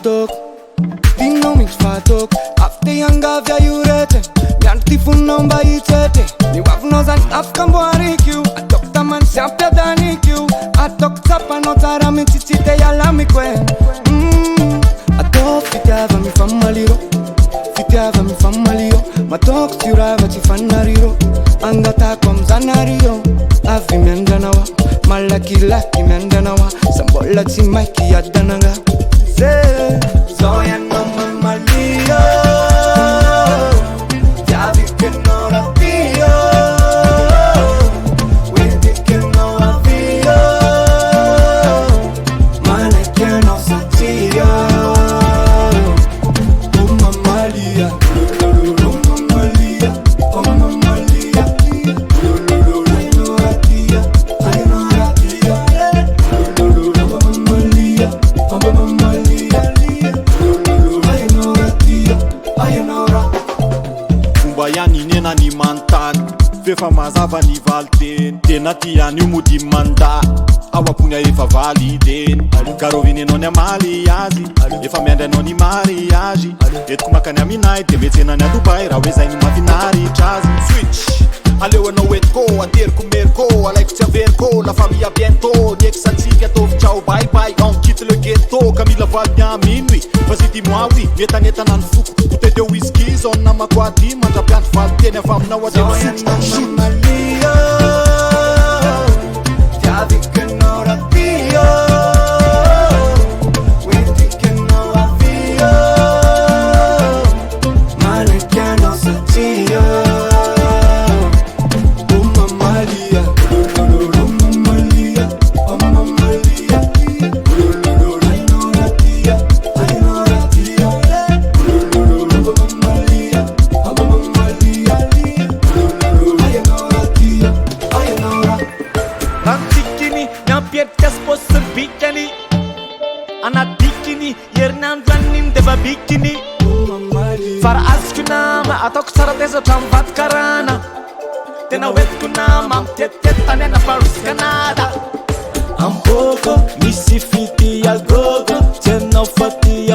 fatok Tingnao mix fatok After yangavya yurete Mianty fonao mba hitsete Ny hoavinao zany afaka mboariky Ataoko tamany sy ampiadaniky Ataoko tsapanao tsara mitsy tsy te hialamiko e Ataoko fitiava mifamaliro Fitiava mifamalio Mataoko tsy rava tsy fanariro Angatako amzanario Avy miandranawa Malakilaky miandranawa Sambola tsy maiky adananga Zao yanao mamalio Tiavi che non avvio Quindi che non avvio Ma ne che non sacio Oh mamalia Oh mamalia Oh mamalia I know ratia Oh mamalia Oh mamalia I know ratia I know ratia Fomba ihany nena ny mantany Fefa mazava ny valiteny Tena ty any io mody manda Ao apony efa valideny Garoviny anao ny amaly azy Efa miandry anao ny mariage Etiko makany aminay de metsenany Dubai Raha hoe zay ny mahafinaritra azy Switch Aleo anao etiko, ateriko meriko Alaiko tsy averiko, la famille à bientôt Ny ex-antsika ataovy ciao bye bye On quitte le ghetto, Camille Valigny à minuit Vas-y dis-moi oui, netanetana ny foko Bouteille de whisky, zone namako aty Mandrapiandro valiteny avy aminao adelo sotro Mamalio Tiavi che non radio Quindi che non avvio Ma ne che non sacio Oh mamalia Oh mamalia Oh mamalia I know radia I know radia Oh mamalia Oh mamalia I know radia I know radia Antikiny nampierikas posy bikany Anadikiny herinandro aniny de babikiny Fara azoko nama ataoko tsara tezatra mivady karana Tena hoentiko nama mitetitety tany ana farosikanada Ampoko misy fity agogo Tsy anao faty